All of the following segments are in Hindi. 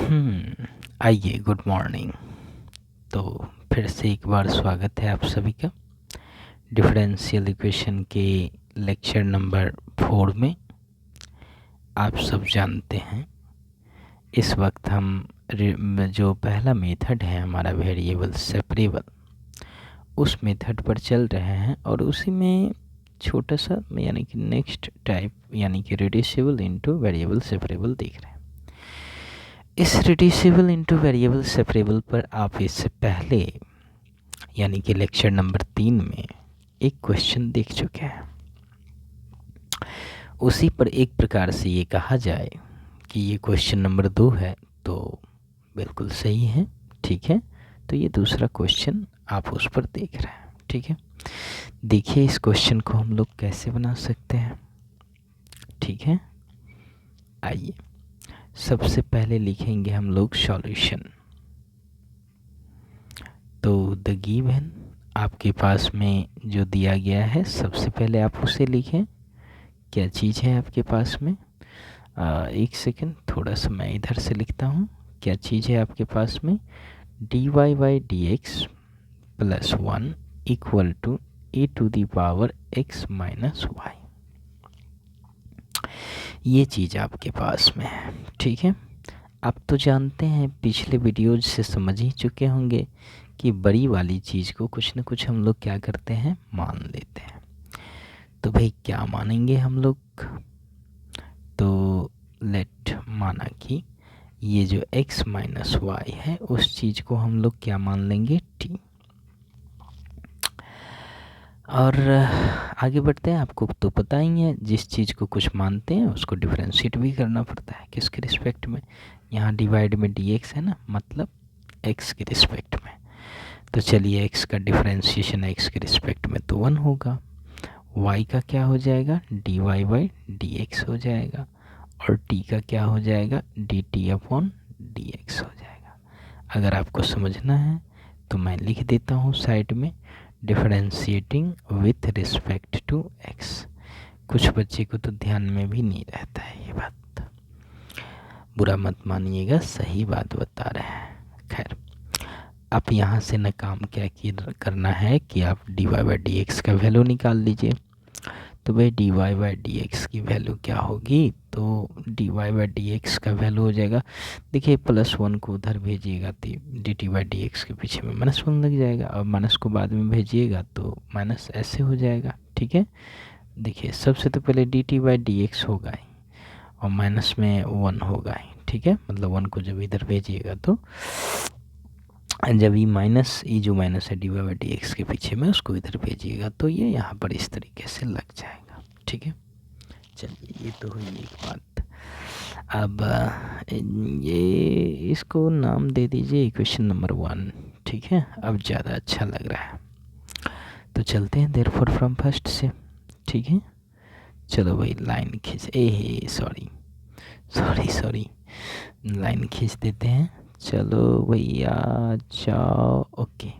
आइए, गुड मॉर्निंग। तो फिर से एक बार स्वागत है आप सभी का डिफरेंशियल इक्वेशन के लेक्चर नंबर 4 में। आप सब जानते हैं इस वक्त हम जो पहला मेथड है हमारा वेरिएबल सेपरेबल, उस मेथड पर चल रहे हैं और उसी में छोटा सा यानी कि नेक्स्ट टाइप यानी कि रिड्यूसिबल इनटू वेरिएबल सेपरेबल देख रहे हैं। इस रिड्यूसिबल इनटू वेरिएबल सेपरेबल पर आप इससे पहले यानी कि लेक्चर नंबर 3 में एक क्वेश्चन देख चुके हैं। उसी पर एक प्रकार से ये कहा जाए कि ये क्वेश्चन नंबर 2 है तो बिल्कुल सही है, ठीक है। तो ये दूसरा क्वेश्चन आप उस पर देख रहे हैं, ठीक है। देखिए इस क्वेश्चन को हम लोग कैसे बना सकते हैं, ठीक है। आइए सबसे पहले लिखेंगे हम लोग सॉल्यूशन। तो द गिवन आपके पास में जो दिया गया है सबसे पहले आप उसे लिखें। क्या चीज़ है आपके पास में? एक सेकंड, थोड़ा सा मैं इधर से लिखता हूँ। क्या चीज़ है आपके पास में? dy by d x plus 1 equal to a to the power x minus y. ये चीज़ आपके पास में है, ठीक है। आप तो जानते हैं, पिछले वीडियोज से समझ ही चुके होंगे कि बड़ी वाली चीज़ को कुछ न कुछ हम लोग क्या करते हैं, मान लेते हैं। तो भाई क्या मानेंगे हम लोग? तो लेट माना कि ये जो x माइनस वाई है उस चीज़ को हम लोग क्या मान लेंगे, t। और आगे बढ़ते हैं। आपको तो पता ही है, जिस चीज़ को कुछ मानते हैं उसको डिफरेंशिएट भी करना पड़ता है। किसके रिस्पेक्ट में? यहाँ डिवाइड में dx है ना, मतलब x के रिस्पेक्ट में। तो चलिए x का डिफरेंशिएशन x के रिस्पेक्ट में तो 1 होगा। y का क्या हो जाएगा? dy बाई डी हो जाएगा। और t का क्या हो जाएगा? dt अपॉन dx हो जाएगा। अगर आपको समझना है तो मैं लिख देता हूँ साइड में, differentiating with respect to x। कुछ बच्चे को तो ध्यान में भी नहीं रहता है ये बात, बुरा मत मानिएगा, सही बात बता रहे हैं। खैर, आप यहाँ से न काम क्या करना है कि आप dy बाई डी का वैल्यू निकाल लीजिए। तो भाई dy बाई डी की वैल्यू क्या होगी? तो dy बाई डी का वैल्यू हो जाएगा, देखिए +1 को उधर भेजिएगा तो dt बाई डी के पीछे में -1 लग जाएगा, और माइनस को बाद में भेजिएगा तो माइनस ऐसे हो जाएगा, ठीक है। देखिए सबसे तो पहले dt बाई डी होगा ही और माइनस में 1 होगा ही, ठीक है। मतलब 1 को जब इधर भेजिएगा तो जब ये माइनस, ये जो माइनस है dy बाई डी के पीछे में, उसको इधर भेजिएगा तो ये यहाँ पर इस तरीके से लग जाएगा, ठीक है। चलिए ये तो हुई एक बात। अब ये इसको नाम दे दीजिए इक्वेशन नंबर 1, ठीक है। अब ज़्यादा अच्छा लग रहा है। तो चलते हैं देयरफॉर फ्रॉम फर्स्ट से, ठीक है। चलो भाई लाइन खींच, सॉरी लाइन खींच देते हैं। चलो भैया जाओ, ओके।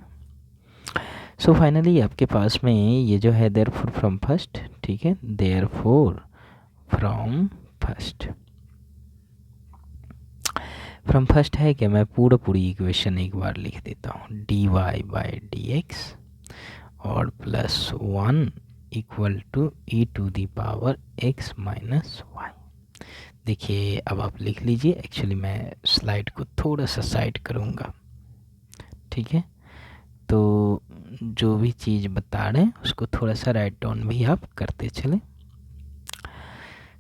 सो फाइनली आपके पास में ये जो है देयरफॉर फ्रॉम फर्स्ट, ठीक है। देयरफॉर फ्रॉम फर्स्ट है क्या? मैं पूरी इक्वेशन एक बार लिख देता हूँ। dy बाई डी और +1 equal to e to the power x minus y. देखिए अब आप लिख लीजिए। एक्चुअली मैं स्लाइड को थोड़ा सा साइड करूँगा, ठीक है। तो जो भी चीज़ बता रहे हैं उसको थोड़ा सा राइट डाउन भी आप करते चलें।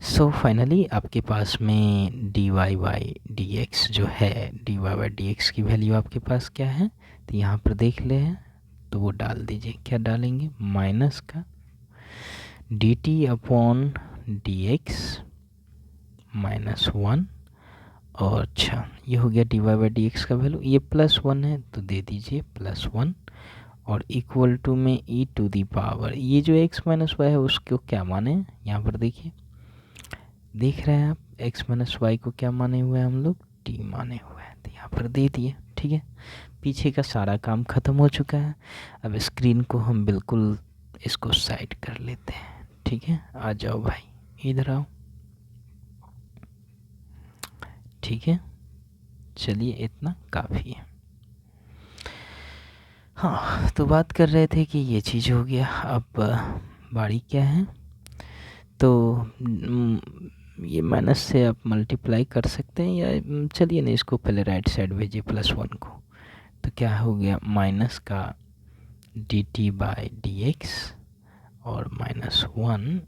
सो फाइनली आपके पास में dy बाई डी जो है, dy बाई डी की वैल्यू आपके पास क्या है? तो यहाँ पर देख ले हैं तो वो डाल दीजिए। क्या डालेंगे? माइनस का dt अपॉन डी माइनस 1। और अच्छा ये हो गया dy बाई डी का वैल्यू। ये +1 है तो दे दीजिए +1 और इक्वल टू में e टू दी पावर, ये जो x माइनस वाई है उसको क्या माने? यहाँ पर देखिए, देख रहे हैं आप, x माइनस वाई को क्या माने हुए हैं हम लोग? t माने हुए हैं। तो यहाँ पर दे दिए, ठीक है। पीछे का सारा काम ख़त्म हो चुका है। अब स्क्रीन को हम बिल्कुल इसको साइड कर लेते हैं, ठीक है। आ जाओ भाई, इधर आओ, ठीक है। चलिए इतना काफ़ी है। हाँ, तो बात कर रहे थे कि ये चीज़ हो गया। अब बारी क्या है, तो ये माइनस से आप मल्टीप्लाई कर सकते हैं, या चलिए ना इसको पहले राइट साइड भेजिए +1 को, तो क्या हो गया माइनस का dt/dx और -1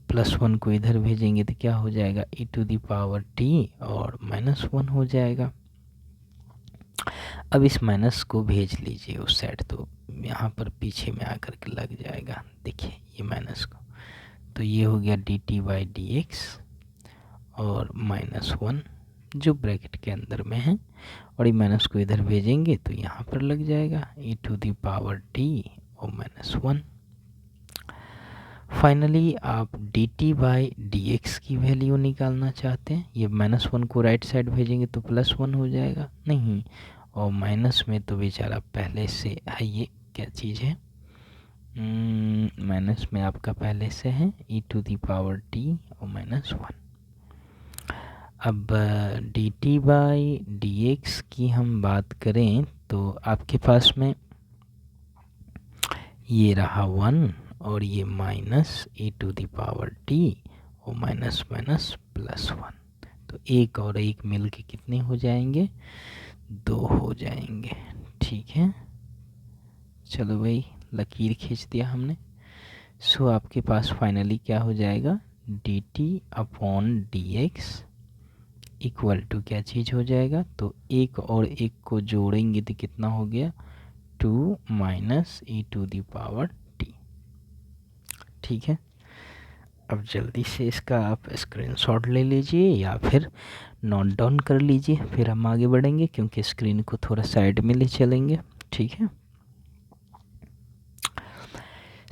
+1 को इधर भेजेंगे तो क्या हो जाएगा e⁻t और -1 हो जाएगा। अब इस माइनस को भेज लीजिए उस साइड, तो यहाँ पर पीछे में आकर के लग जाएगा, देखिए ये माइनस को, तो ये हो गया dt/dx और -1 जो ब्रैकेट के अंदर में है, और ये माइनस को इधर भेजेंगे तो यहाँ पर लग जाएगा e⁻t और -1। फाइनली आप dt/dx की वैल्यू निकालना चाहते हैं, ये -1 को राइट साइड भेजेंगे तो +1 हो जाएगा, नहीं और माइनस में तो बेचारा पहले से है, ये क्या चीज़ है, माइनस में आपका पहले से है e⁻t और -1। अब dt/dx की हम बात करें तो आपके पास में ये रहा 1 और ये -e⁻t और माइनस +1, तो एक और एक मिल के कितने हो जाएंगे, 2 हो जाएंगे। ठीक है, चलो भाई लकीर खींच दिया हमने। सो आपके पास फाइनली क्या हो जाएगा dt/dx इक्वल टू क्या चीज़ हो जाएगा, तो एक और एक को जोड़ेंगे तो कितना हो गया 2 e⁻t। ठीक है, अब जल्दी से इसका आप स्क्रीनशॉट ले लीजिए या फिर नोट डाउन कर लीजिए, फिर हम आगे बढ़ेंगे क्योंकि स्क्रीन को थोड़ा साइड में ले चलेंगे। ठीक है,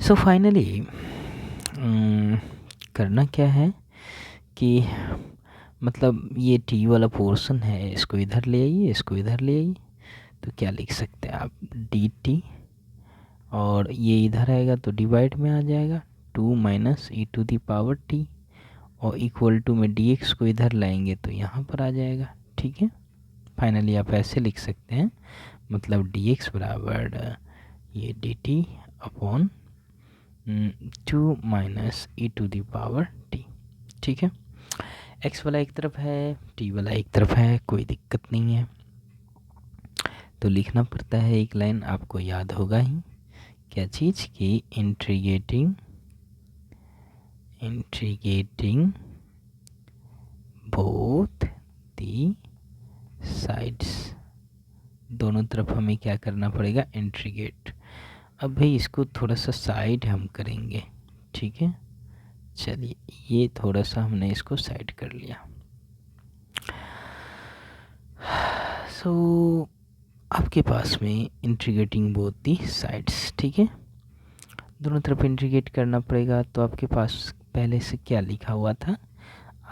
सो फाइनली करना क्या है कि मतलब ये t वाला पोर्शन है, इसको इधर ले आइए, इसको इधर ले आइए, तो क्या लिख सकते हैं आप dt, और ये इधर आएगा तो डिवाइड में आ जाएगा 2 e⁻t और इक्वल टू में dx को इधर लाएंगे तो यहाँ पर आ जाएगा। ठीक है, फाइनली आप ऐसे लिख सकते हैं, मतलब dx बराबर ये dt अपॉन 2 e⁻t। ठीक है, x वाला एक तरफ है, t वाला एक तरफ है, कोई दिक्कत नहीं है, तो लिखना पड़ता है एक लाइन, आपको याद होगा ही क्या चीज़ की इंटीग्रेटिंग बोथ दी साइड्स, दोनों तरफ हमें क्या करना पड़ेगा इंटीग्रेट। अब भाई इसको थोड़ा सा साइड हम करेंगे। ठीक है, चलिए ये थोड़ा सा हमने इसको साइड कर लिया। सो आपके पास में इंटीग्रेटिंग बोथ दी साइड्स, ठीक है, दोनों तरफ इंटीग्रेट करना पड़ेगा, तो आपके पास पहले से क्या लिखा हुआ था,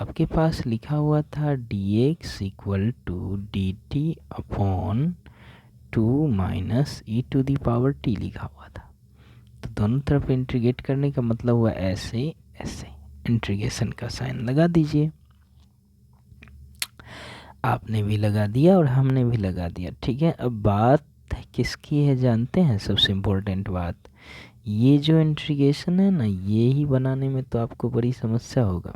आपके पास लिखा हुआ था dx equal to dt upon 2 e⁻t लिखा हुआ था, तो दोनों तरफ इंटीग्रेट करने का मतलब हुआ ऐसे ऐसे, इंटीग्रेशन का साइन लगा दीजिए, आपने भी लगा दिया और हमने भी लगा दिया। ठीक है, अब बात किसकी है जानते हैं, सबसे इम्पोर्टेंट बात, ये जो इंटीग्रेशन है ना, ये ही बनाने में तो आपको बड़ी समस्या होगा,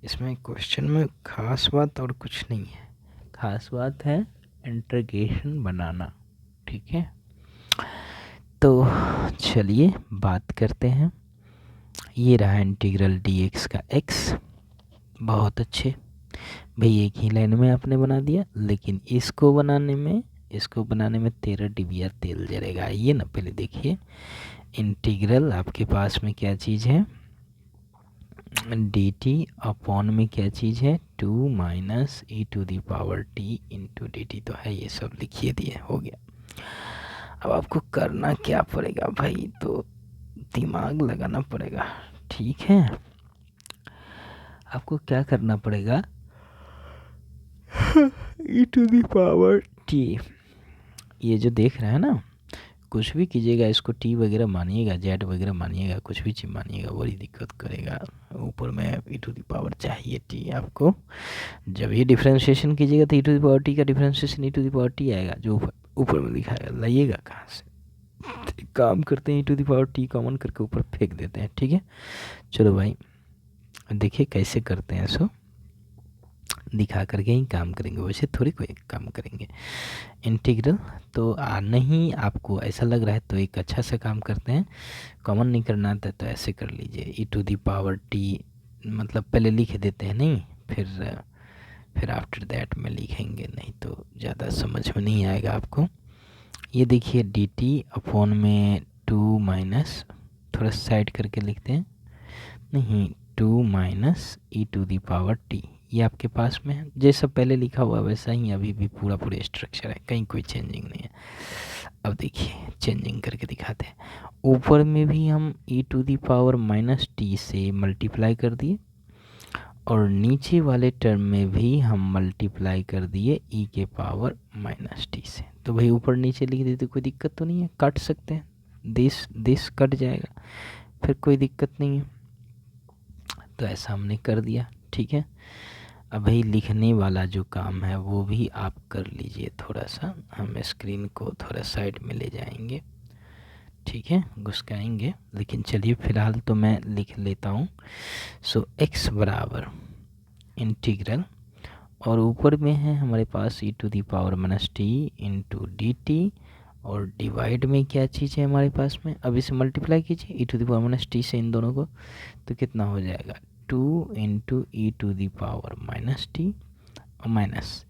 इसमें क्वेश्चन में ख़ास बात और कुछ नहीं है, ख़ास बात है इंटीग्रेशन बनाना। ठीक है, तो चलिए बात करते हैं, ये रहा इंटीग्रल dx का x, बहुत अच्छे भाई, एक ही लाइन में आपने बना दिया, लेकिन इसको बनाने में 13 डिबिया तेल जलेगा। आइए ना पहले देखिए, इंटीग्रल आपके पास में क्या चीज़ है dt अपॉन में क्या चीज़ है 2 e⁻t इंटू dt, तो है ये सब लिखिए दिए, हो गया। अब आपको करना क्या पड़ेगा भाई, तो दिमाग लगाना पड़ेगा। ठीक है, आपको क्या करना पड़ेगा e⁻t, ये जो देख रहे हैं ना कुछ भी कीजिएगा, इसको टी वगैरह मानिएगा, जेड वगैरह मानिएगा, कुछ भी चीज़ मानिएगा, बड़ी दिक्कत करेगा। ऊपर में ई टू दी पावर चाहिए टी आपको। जब ये डिफ्रेंशिएशन कीजिएगा तो e to the power t का differentiation e to the power t आएगा, जो ऊपर में लिखा है। लाइएगा कहाँ से? काम करते हैं, e to the power T common करके ऊपर फेंक देते हैं। ठीक है, चलो भाई देखिए कैसे करते हैं, सो दिखा करके ही काम करेंगे, वैसे थोड़ी कोई काम करेंगे। इंटीग्रल तो नहीं आपको ऐसा लग रहा है तो एक अच्छा सा काम करते हैं, कॉमन नहीं करना आता है तो ऐसे कर लीजिए, ई टू दी पावर टी मतलब पहले लिख देते हैं, नहीं फिर आफ्टर दैट में लिखेंगे, नहीं तो ज़्यादा समझ में नहीं आएगा आपको। ये देखिए डी टी अपॉन में 2 माइनस, थोड़ा साइड करके लिखते हैं, नहीं 2 minus e to the power t, ये आपके पास में है जैसा पहले लिखा हुआ वैसा ही अभी भी पूरा स्ट्रक्चर है, कहीं कोई चेंजिंग नहीं है। अब देखिए चेंजिंग करके दिखाते हैं, ऊपर में भी हम e to the power minus T से मल्टीप्लाई कर दिए और नीचे वाले टर्म में भी हम मल्टीप्लाई कर दिए ई के पावर माइनस टी से। तो भाई ऊपर नीचे लिख देते, कोई दिक्कत तो नहीं है, काट सकते हैं, दिस कट जाएगा, फिर कोई दिक्कत नहीं है। तो ऐसा हमने कर दिया। ठीक है, अब भाई लिखने वाला जो काम है वो भी आप कर लीजिए। थोड़ा सा हम स्क्रीन को थोड़ा साइड में ले जाएंगे, ठीक है, घुसकाएंगे, लेकिन चलिए फिलहाल तो मैं लिख लेता हूँ। सो x बराबर इंटीग्रल, और ऊपर में है हमारे पास e to the power minus T into D T, और डिवाइड में क्या चीज़ है हमारे पास में, अब इसे मल्टीप्लाई कीजिए e to the power minus T से इन दोनों को, तो कितना हो जाएगा 2 into e to the power minus T और minus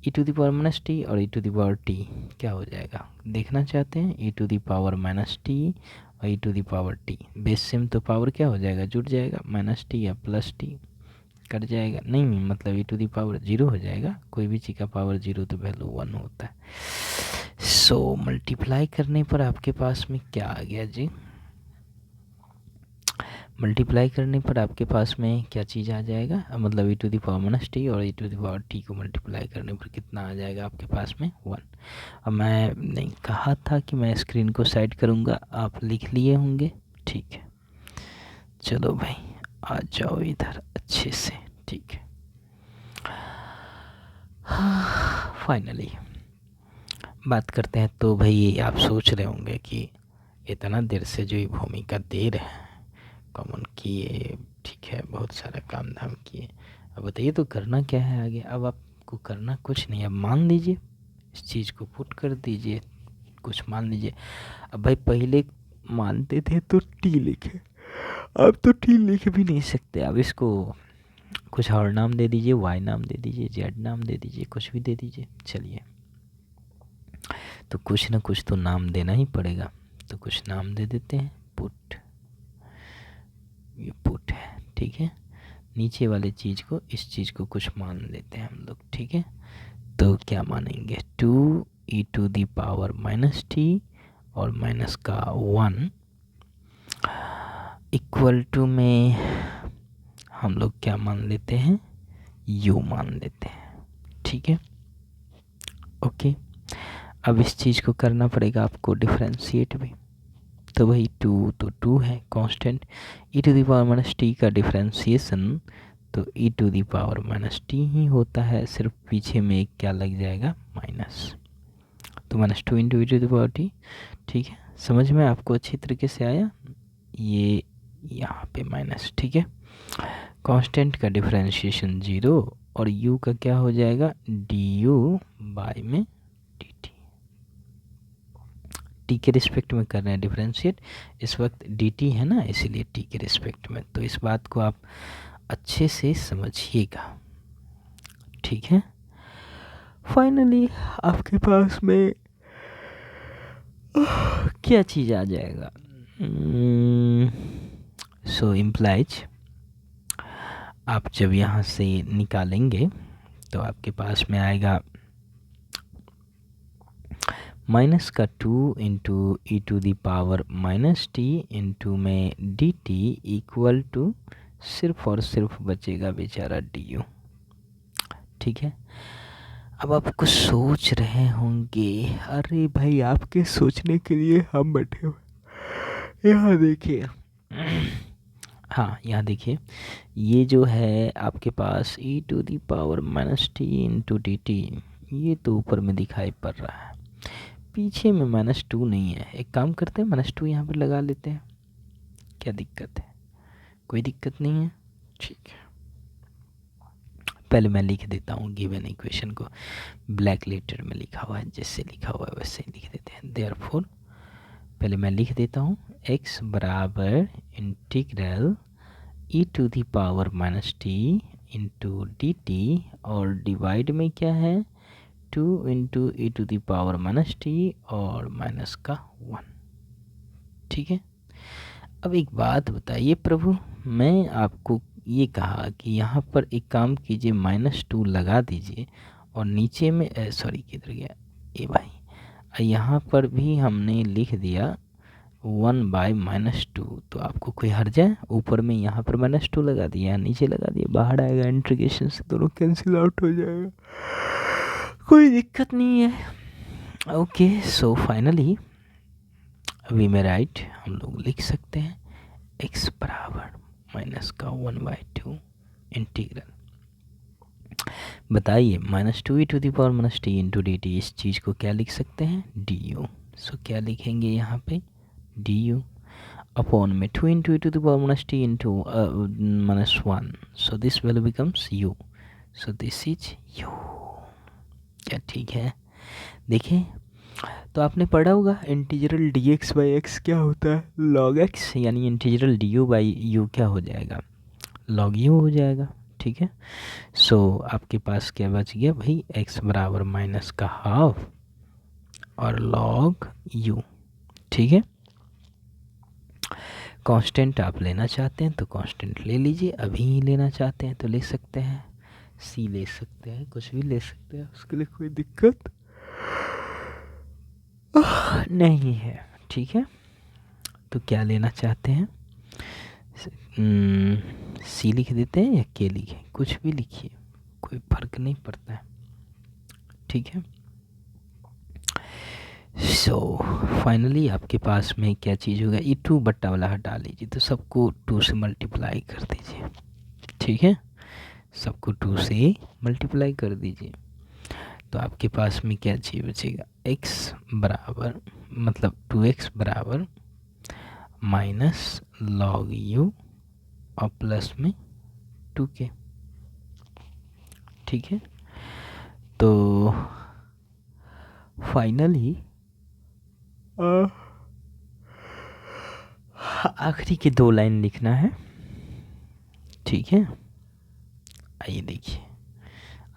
e to the power minus T और e to the power T क्या हो जाएगा देखना चाहते हैं, e to the power minus T और e to the power T, base same तो पावर क्या हो जाएगा जुड़ जाएगा, माइनस टी या प्लस टी कट जाएगा, नहीं मतलब ई टू दी पावर 0 हो जाएगा, कोई भी चीज़ का पावर 0 तो वैल्यू 1 होता है। सो मल्टीप्लाई करने पर आपके पास में क्या आ गया जी, मल्टीप्लाई करने पर आपके पास में क्या चीज़ आ जाएगा, मतलब e to the power minus T और e to the power T को मल्टीप्लाई करने पर कितना आ जाएगा आपके पास में 1। अब मैं नहीं कहा था कि मैं स्क्रीन को साइड करूँगा, आप लिख लिए होंगे, ठीक है। चलो भाई आ जाओ इधर अच्छे से, ठीक है। फाइनली बात करते हैं। तो भाई आप सोच रहे होंगे कि इतना देर से जो ये भूमिका दे रहे हैं, कॉमन किए, ठीक है, बहुत सारा काम धाम किए, अब बताइए तो करना क्या है आगे। अब आपको करना कुछ नहीं, अब मान लीजिए इस चीज़ को पुट कर दीजिए, कुछ मान लीजिए। अब भाई पहले मानते थे तो टी लिखे, अब तो टी लिख भी नहीं सकते, अब इसको कुछ और नाम दे दीजिए, वाई नाम दे दीजिए, जेड नाम दे दीजिए, कुछ भी दे दीजिए। चलिए तो कुछ ना कुछ तो नाम देना ही पड़ेगा, तो कुछ नाम दे देते हैं, पुट, ये पुट है, ठीक है। नीचे वाले चीज़ को, इस चीज़ को कुछ मान लेते हैं हम लोग, ठीक है। तो क्या मानेंगे 2 e to the power minus T और माइनस का 1 इक्वल टू में हम लोग क्या मान लेते हैं, यू मान लेते हैं, ठीक है, ओके। अब इस चीज़ को करना पड़ेगा आपको डिफरेंशिएट भी, तो वही 2 तो 2 है constant, e to the power minus T का डिफरेंशिएशन तो e to the power minus T ही होता है, सिर्फ पीछे में एक क्या लग जाएगा माइनस, तो minus 2 into e to the power t, ठीक है। समझ में आपको अच्छी तरीके से आया, ये यहाँ पे माइनस, ठीक है। कांस्टेंट का डिफरेंशिएशन 0 और u का क्या हो जाएगा du बाय में dt, t के रिस्पेक्ट में कर रहे हैं डिफरेंशिएट, इस वक्त dt है ना, इसीलिए t के रिस्पेक्ट में, तो इस बात को आप अच्छे से समझिएगा, ठीक है। फाइनली आपके पास में क्या चीज़ आ जाएगा, सो इम्प्लाइज आप जब यहाँ से निकालेंगे तो आपके पास में आएगा माइनस का 2 into e to the power minus T into में डी टी इक्वल टू सिर्फ और सिर्फ बचेगा बेचारा डी यू, ठीक है। अब आप कुछ सोच रहे होंगे, अरे भाई आपके सोचने के लिए हम बैठे हुए। यहाँ देखिए, हाँ यहाँ देखिए, ये जो है आपके पास e⁻−t/dt, ये तो ऊपर में दिखाई पड़ रहा है, पीछे में -2 नहीं है। एक काम करते हैं, -2 यहाँ पर लगा लेते हैं, क्या दिक्कत है? कोई दिक्कत नहीं है, ठीक है। पहले मैं लिख देता हूँ गिवन इक्वेशन को, ब्लैक लेटर में लिखा हुआ है, जैसे लिखा हुआ है वैसे लिख देते हैं। देयरफॉर पहले मैं लिख देता हूँ x बराबर इंटीग्रल e⁻−t इंटू dt, और डिवाइड में क्या है 2 इंटू e⁻−t और माइनस का 1, ठीक है। अब एक बात बताइए प्रभु, मैं आपको ये कहा कि यहाँ पर एक काम कीजिए, -2 लगा दीजिए, और नीचे में सॉरी किधर गया ए भाई, यहाँ पर भी हमने लिख दिया 1/-2, तो आपको कोई हर्ज है? ऊपर में यहाँ पर -2 लगा दिया, नीचे लगा दिया, बाहर आएगा, इंटीग्रेशन से दोनों कैंसिल आउट हो जाएगा, कोई दिक्कत नहीं है। ओके, सो फाइनली वी में राइट हम लोग लिख सकते हैं x बराबर -1/2 इंटीग्रल, बताइए -2e⁻−t इंटू dt, इस चीज़ को क्या लिख सकते हैं? du। सो क्या लिखेंगे यहाँ पे? du अपॉन में 2 into e⁻−t into -1, so this value becomes u, so this is u। क्या ठीक है? देखिए, तो आपने पढ़ा होगा इंटीग्रल dx/x क्या होता है? log x, यानी इंटीग्रल du/u क्या हो जाएगा? log u हो जाएगा, ठीक है। सो आपके पास क्या बच गया भाई? x बराबर -½ और log u, ठीक है। कांस्टेंट आप लेना चाहते हैं तो कांस्टेंट ले लीजिए, अभी ही लेना चाहते हैं तो ले सकते हैं, c ले सकते हैं, कुछ भी ले सकते हैं, उसके लिए कोई दिक्कत नहीं है, ठीक है। तो क्या लेना चाहते हैं? सी लिख देते हैं या के लिखें? कुछ भी लिखिए, कोई फर्क नहीं पड़ता है, ठीक है। सो फाइनली आपके पास में क्या चीज़ होगा? ई 2 बट्टा वाला हटा लीजिए, तो सबको 2 से मल्टीप्लाई कर दीजिए, ठीक है। सबको 2 से मल्टीप्लाई कर दीजिए, तो आपके पास में क्या चीज़ बचेगा? x बराबर मतलब 2x बराबर -log u और प्लस में 2k, ठीक है। तो फाइनली आखिरी के 2 लाइन लिखना है, ठीक है। आइए देखिए,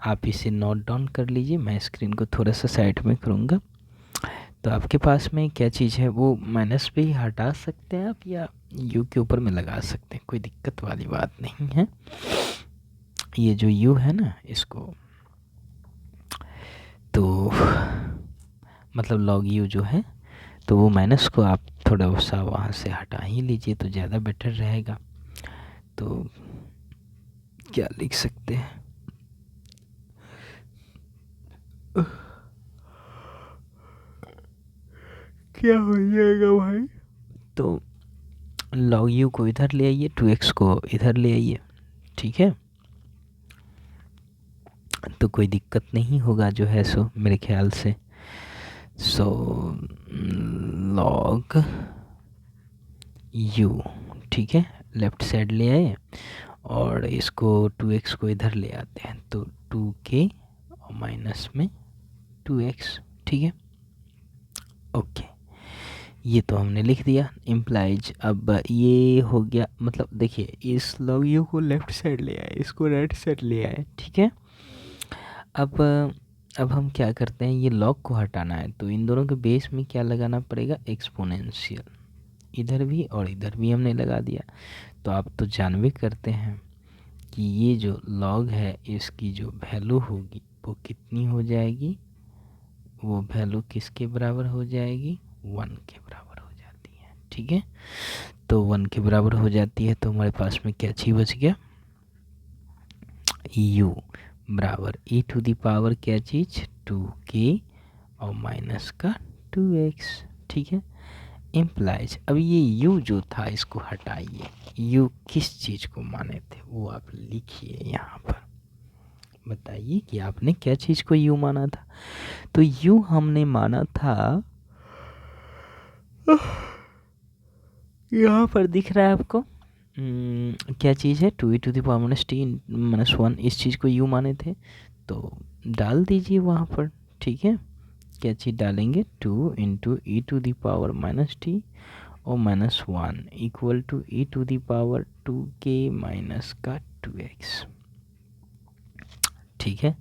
आप इसे नोट डाउन कर लीजिए, मैं स्क्रीन को थोड़ा सा साइड में करूँगा। तो आपके पास में क्या चीज़ है? वो माइनस पे ही हटा सकते हैं आप, या यू के ऊपर में लगा सकते हैं, कोई दिक्कत वाली बात नहीं है। ये जो यू है ना, इसको तो मतलब लॉग यू जो है, तो वो माइनस को आप थोड़ा सा वहाँ से हटा ही लीजिए तो ज़्यादा बेटर रहेगा। तो क्या लिख सकते हैं? क्या हो जाएगा भाई? तो log u को इधर ले आइए, 2x को इधर ले आइए, ठीक है। तो कोई दिक्कत नहीं होगा जो है सो मेरे ख्याल से। सो log u, ठीक है, लेफ्ट साइड ले आए और इसको 2x को इधर ले आते हैं, तो 2k और माइनस में 2x, ठीक है। ओके, ये तो हमने लिख दिया इम्प्लाइज। अब ये हो गया, मतलब देखिए इस log u को लेफ्ट साइड ले आए, इसको राइट साइड ले आए, ठीक है। अब हम क्या करते हैं, ये log को हटाना है तो इन दोनों के बेस में क्या लगाना पड़ेगा? एक्सपोनेंशियल, इधर भी और इधर भी हमने लगा दिया। तो आप तो जानवे करते हैं कि ये जो log है इसकी जो वैल्यू होगी वो कितनी हो जाएगी? वो वैल्यू किसके बराबर हो जाएगी? 1 के बराबर हो जाती है, ठीक है। तो 1 के बराबर हो जाती है, तो हमारे पास में क्या चीज़ बच गया? u बराबर e टू दी पावर क्या चीज़ 2k और माइनस का 2x। ठीक है, इम्प्लाइज अब ये u जो था इसको हटाइए, u किस चीज़ को माने थे वो आप लिखिए यहाँ पर। बताइए कि आपने क्या चीज़ को u माना था। तो u हमने माना था, यहाँ पर दिख रहा है आपको क्या चीज़ है 2e to the power minus t minus 1, इस चीज़ को u माने थे तो डाल दीजिए वहाँ पर। ठीक है, क्या चीज़ डालेंगे 2 into e to the power minus T और minus 1 equal to e to the power 2k minus का 2x। ठीक है,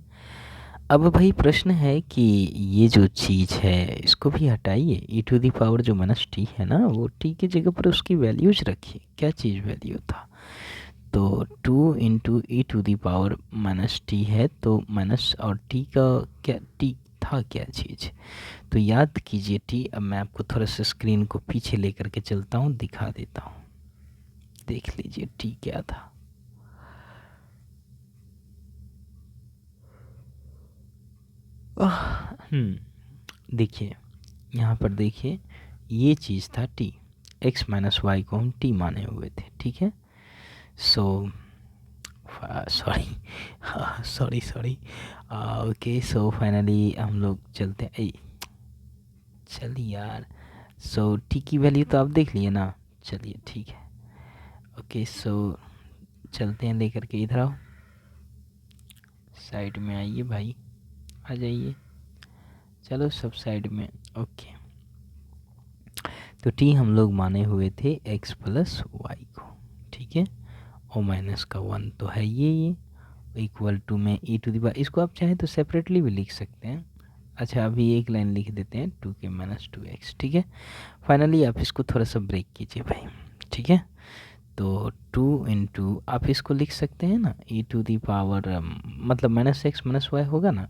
अब भाई प्रश्न है कि ये जो चीज़ है इसको भी हटाइए, ई टू दी पावर जो माइनस टी है ना वो टी की जगह पर उसकी वैल्यूज रखिए। क्या चीज़ वैल्यू था, तो 2 into e to the power minus t है तो माइनस और टी का क्या, टी था क्या चीज़, तो याद कीजिए टी। अब मैं आपको थोड़ा सा स्क्रीन को पीछे लेकर के चलता हूँ, दिखा देता हूँ, देख लीजिए टी क्या था। देखिए यहाँ पर देखिए ये चीज़ था टी, एक्स माइनस वाई को हम टी माने हुए थे। ठीक है, सॉरी ओके, सो फाइनली हम लोग चलते हैं, चलिए यार, सो टी की वैल्यू तो आप देख लिए ना, चलिए ठीक है ओके। सो चलते हैं लेकर के, इधर आओ, साइड में आइए भाई, आ जाइए, चलो सब साइड में। ओके, तो टी हम लोग माने हुए थे x प्लस वाई को। ठीक है, और माइनस का 1 तो है ये इक्वल टू में ई टू दी पावर, इसको आप चाहें तो सेपरेटली भी लिख सकते हैं। अच्छा अभी एक लाइन लिख देते हैं 2k माइनस 2x। ठीक है, फाइनली आप इसको थोड़ा सा ब्रेक कीजिए भाई। ठीक है, तो 2 इंटू आप इसको लिख सकते हैं ना ई टू दी पावर मतलब माइनस एक्स माइनस वाई होगा ना,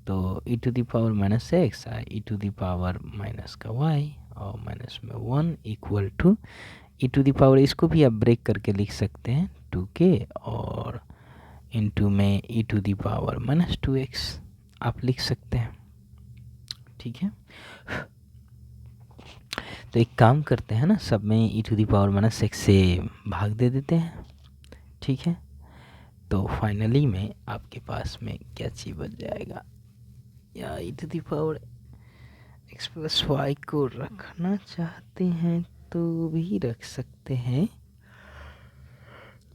तो e to the power minus X e to the power minus का वाई और माइनस में 1 equal to e to the power, इसको भी आप ब्रेक करके लिख सकते हैं 2k और इंटू में e to the power minus 2x आप लिख सकते हैं। ठीक है, तो एक काम करते हैं ना, सब में e to the power minus X से भाग दे देते हैं। ठीक है, तो फाइनली में आपके पास में क्या चीज़ बच जाएगा, या e to the power X plus Y को रखना चाहते हैं तो भी रख सकते हैं,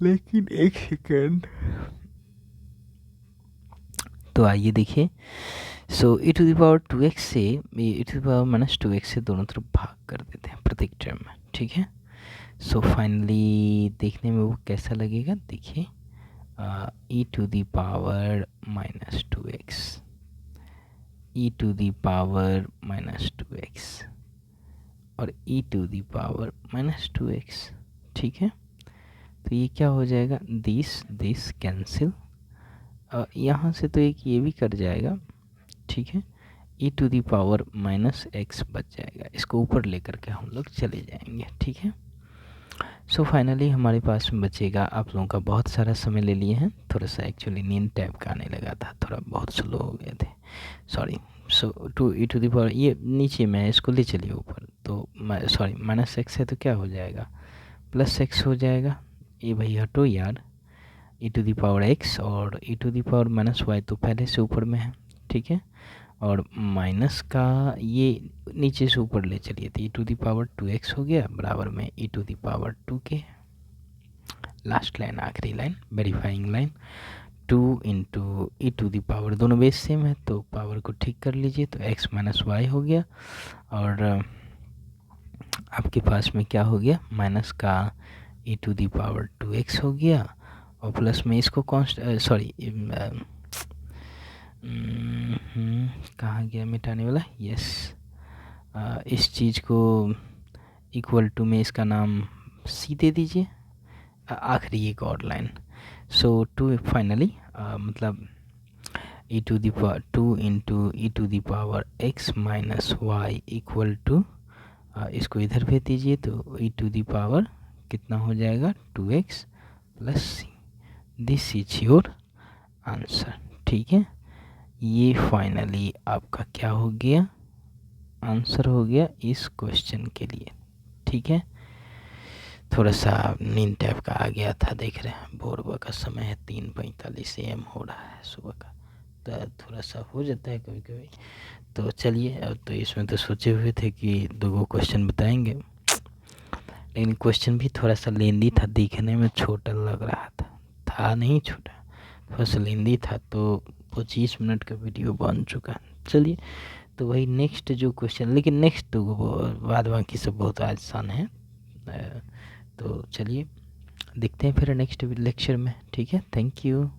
लेकिन एक सेकेंड, तो आइए देखिए। सो ई टू दी पावर 2x से e to the power minus 2x से दोनों तरफ भाग कर देते हैं प्रत्येक टर्म में। ठीक है, सो फाइनली देखने में वो कैसा लगेगा, देखिए e to the power minus 2x, e to the power minus 2x और e to the power minus 2x। ठीक है, तो ये क्या हो जाएगा, दिस कैंसिल, यहाँ से तो एक ये भी कट जाएगा। ठीक है, e to the power minus X बच जाएगा, इसको ऊपर लेकर के हम लोग चले जाएंगे। ठीक है, सो फाइनली हमारे पास में बचेगा, आप लोगों का बहुत सारा समय ले लिए हैं, थोड़ा सा एक्चुअली नींद टाइप का आने लगा था, थोड़ा बहुत स्लो हो गए थे, sorry. So two e to the power ये नीचे में इसको ले चलिए ऊपर, तो सॉरी माइनस एक्स है तो क्या हो जाएगा प्लस एक्स हो जाएगा, ये भाई हटो यार, e to the power X और e to the power minus Y तो पहले से ऊपर में है। ठीक है, और माइनस का ये नीचे से ऊपर ले चलिए, तो e to the power 2x हो गया बराबर में e to the power 2k, last line आखिरी line verifying line, 2 into e to the power, दोनों बेस सेम है तो पावर को ठीक कर लीजिए, तो x माइनस वाई हो गया और आपके पास में क्या हो गया, माइनस का ई टू दी पावर 2x हो गया और प्लस में इसको सॉरी कहाँ गया मिटाने वाला, यस, इस चीज़ को इक्वल टू में इसका नाम सी दे दीजिए, आखिरी एक और लाइन। सो टू फाइनली मतलब e to the power 2 into e to the power x minus y equal to, इसको इधर भेज दीजिए, तो ई टू दी पावर कितना हो जाएगा 2x plus C, this is your answer. ठीक है, ये फाइनली आपका क्या हो गया, आंसर हो गया इस क्वेश्चन के लिए। ठीक है, थोड़ा सा नींद टाइप का आ गया था, देख रहे हैं भोरबा का समय है, 3:45 AM हो रहा है सुबह का, तो थोड़ा सा हो जाता है कभी कभी। तो चलिए, अब तो इसमें तो सोचे हुए थे कि 2 क्वेश्चन बताएंगे, लेकिन क्वेश्चन भी थोड़ा सा लेंदी था, दिखने में छोटा लग रहा था नहीं छोटा, थोड़ा सा लेंदी था, तो 25 मिनट का वीडियो बन चुका। चलिए, तो वही नेक्स्ट जो क्वेश्चन, लेकिन नेक्स्ट तो बाद बाकी सब बहुत आसान है। तो चलिए, देखते हैं फिर नेक्स्ट लेक्चर में। ठीक है, थैंक यू।